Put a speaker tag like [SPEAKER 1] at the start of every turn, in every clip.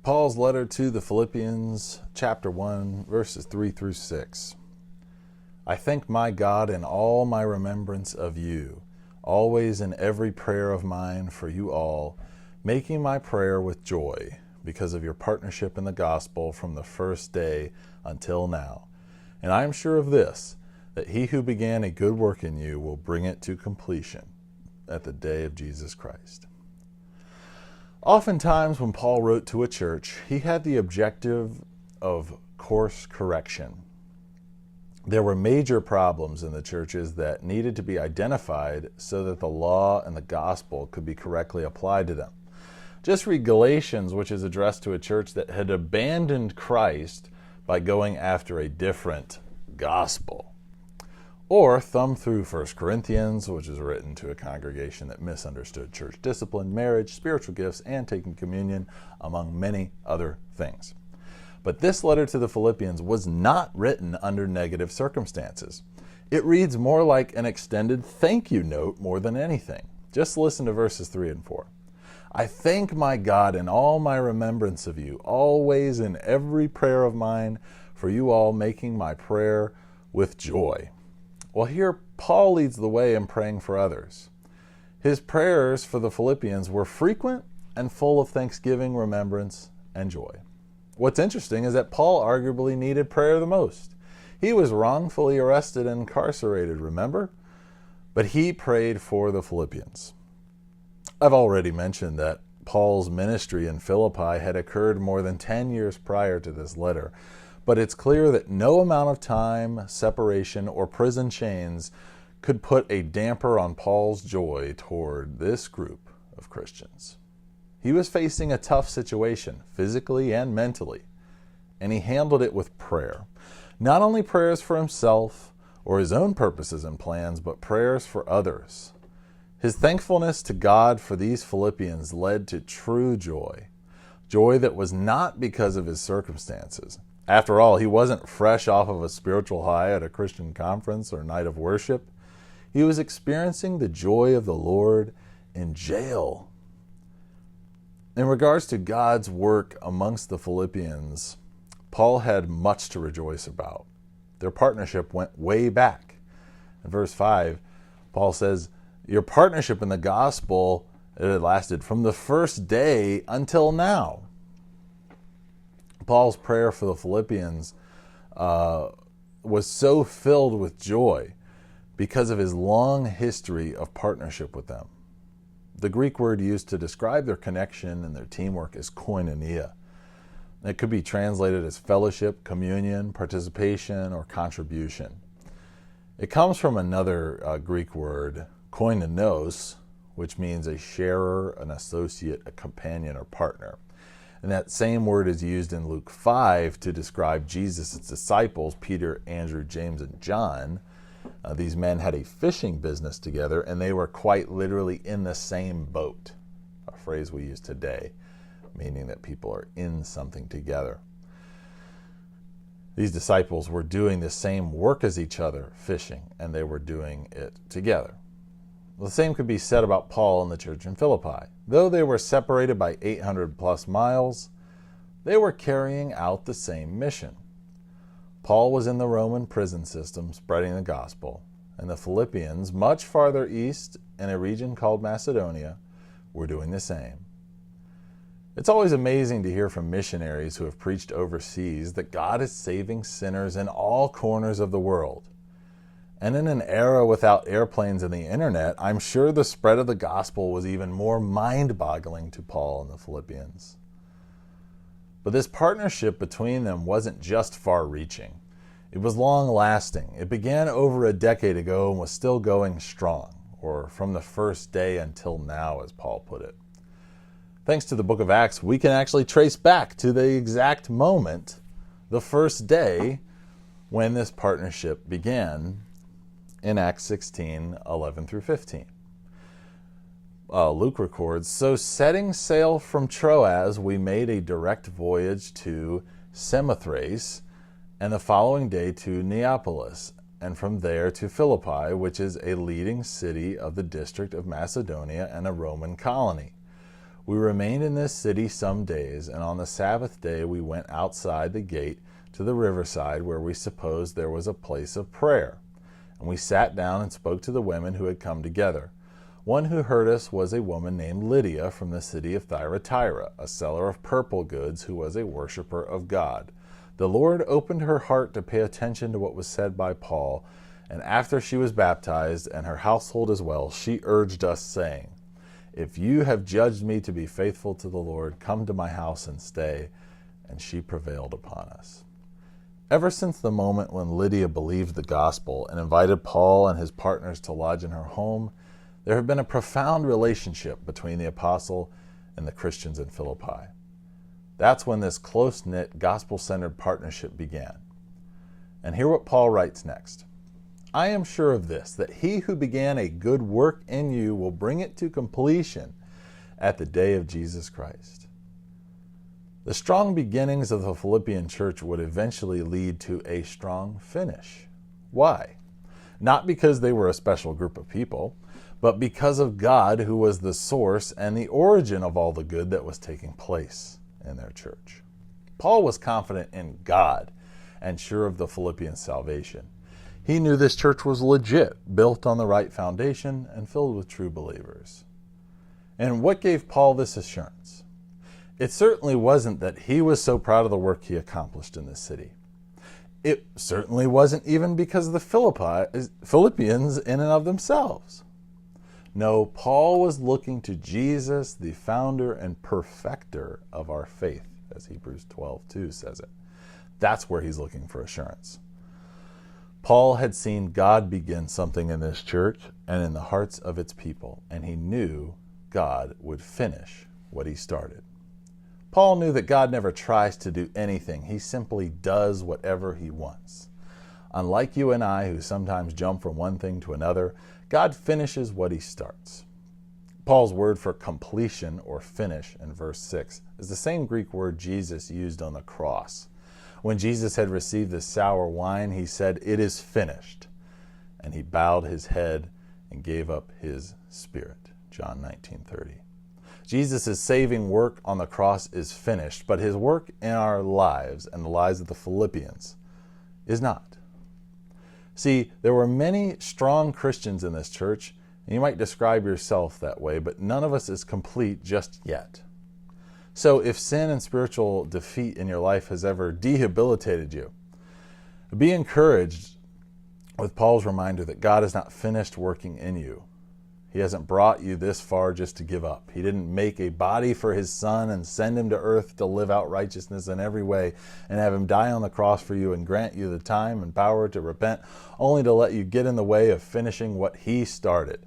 [SPEAKER 1] Paul's letter to the Philippians, chapter 1, verses 3 through 6. I thank my God in all my remembrance of you, always in every prayer of mine for you all, making my prayer with joy, because of your partnership in the gospel from the first day until now. And I am sure of this, that he who began a good work in you will bring it to completion at the day of Jesus Christ. Oftentimes when Paul wrote to a church, he had the objective of course correction. There were major problems in the churches that needed to be identified so that the law and the gospel could be correctly applied to them. Just read Galatians, which is addressed to a church that had abandoned Christ by going after a different gospel. Or thumb through 1 Corinthians, which is written to a congregation that misunderstood church discipline, marriage, spiritual gifts, and taking communion, among many other things. But this letter to the Philippians was not written under negative circumstances. It reads more like an extended thank you note more than anything. Just listen to verses 3 and 4. I thank my God in all my remembrance of you, always in every prayer of mine, for you all, making my prayer with joy. Well, here Paul leads the way in praying for others. His prayers for the Philippians were frequent and full of thanksgiving, remembrance, and joy. What's interesting is that Paul arguably needed prayer the most. He was wrongfully arrested and incarcerated, remember? But he prayed for the Philippians. I've already mentioned that Paul's ministry in Philippi had occurred more than 10 years prior to this letter. But it's clear that no amount of time, separation, or prison chains could put a damper on Paul's joy toward this group of Christians. He was facing a tough situation, physically and mentally, and he handled it with prayer. Not only prayers for himself or his own purposes and plans, but prayers for others. His thankfulness to God for these Philippians led to true joy, joy that was not because of his circumstances. After all, he wasn't fresh off of a spiritual high at a Christian conference or night of worship. He was experiencing the joy of the Lord in jail. In regards to God's work amongst the Philippians, Paul had much to rejoice about. Their partnership went way back. In verse 5, Paul says, your partnership in the gospel, it had lasted from the first day until now. Paul's prayer for the Philippians was so filled with joy because of his long history of partnership with them. The Greek word used to describe their connection and their teamwork is koinonia. It could be translated as fellowship, communion, participation, or contribution. It comes from another Greek word, koinonos, which means a sharer, an associate, a companion, or partner. And that same word is used in Luke 5 to describe Jesus' disciples, Peter, Andrew, James, and John. These men had a fishing business together, and they were quite literally in the same boat, a phrase we use today, meaning that people are in something together. These disciples were doing the same work as each other, fishing, and they were doing it together. The same could be said about Paul and the church in Philippi. Though they were separated by 800 plus miles, they were carrying out the same mission. Paul was in the Roman prison system spreading the gospel, and the Philippians, much farther east in a region called Macedonia, were doing the same. It's always amazing to hear from missionaries who have preached overseas that God is saving sinners in all corners of the world. And in an era without airplanes and the internet, I'm sure the spread of the gospel was even more mind-boggling to Paul and the Philippians. But this partnership between them wasn't just far-reaching. It was long-lasting. It began over a decade ago and was still going strong, or from the first day until now, as Paul put it. Thanks to the book of Acts, we can actually trace back to the exact moment, the first day, when this partnership began, in Acts 16, 11 through 15. Luke records, so setting sail from Troas, we made a direct voyage to Samothrace, and the following day to Neapolis, and from there to Philippi, which is a leading city of the district of Macedonia and a Roman colony. We remained in this city some days, and on the Sabbath day we went outside the gate to the riverside where we supposed there was a place of prayer. And we sat down and spoke to the women who had come together. One who heard us was a woman named Lydia from the city of Thyatira, a seller of purple goods who was a worshiper of God. The Lord opened her heart to pay attention to what was said by Paul, and after she was baptized, and her household as well, she urged us, saying, "If you have judged me to be faithful to the Lord, come to my house and stay." And she prevailed upon us. Ever since the moment when Lydia believed the gospel and invited Paul and his partners to lodge in her home, there had been a profound relationship between the apostle and the Christians in Philippi. That's when this close-knit, gospel-centered partnership began. And hear what Paul writes next. "I am sure of this, that he who began a good work in you will bring it to completion at the day of Jesus Christ." The strong beginnings of the Philippian church would eventually lead to a strong finish. Why? Not because they were a special group of people, but because of God, who was the source and the origin of all the good that was taking place in their church. Paul was confident in God and sure of the Philippian salvation. He knew this church was legit, built on the right foundation, and filled with true believers. And what gave Paul this assurance? It certainly wasn't that he was so proud of the work he accomplished in this city. It certainly wasn't even because of the Philippians in and of themselves. No, Paul was looking to Jesus, the founder and perfecter of our faith, as Hebrews 12:2 says it. That's where he's looking for assurance. Paul had seen God begin something in this church and in the hearts of its people, and he knew God would finish what he started. Paul knew that God never tries to do anything. He simply does whatever he wants. Unlike you and I, who sometimes jump from one thing to another, God finishes what he starts. Paul's word for completion or finish in verse 6 is the same Greek word Jesus used on the cross. When Jesus had received the sour wine, he said, "It is finished." And he bowed his head and gave up his spirit. John 19:30. Jesus' saving work on the cross is finished, but his work in our lives and the lives of the Philippians is not. See, there were many strong Christians in this church, and you might describe yourself that way, but none of us is complete just yet. So if sin and spiritual defeat in your life has ever debilitated you, be encouraged with Paul's reminder that God is not finished working in you. He hasn't brought you this far just to give up. He didn't make a body for his son and send him to earth to live out righteousness in every way and have him die on the cross for you and grant you the time and power to repent, only to let you get in the way of finishing what he started.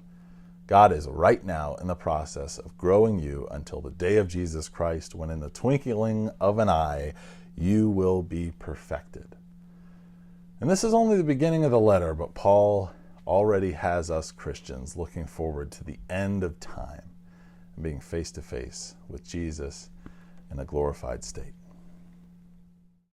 [SPEAKER 1] God is right now in the process of growing you until the day of Jesus Christ, when in the twinkling of an eye, you will be perfected. And this is only the beginning of the letter, but Paul already has us Christians looking forward to the end of time and being face to face with Jesus in a glorified state.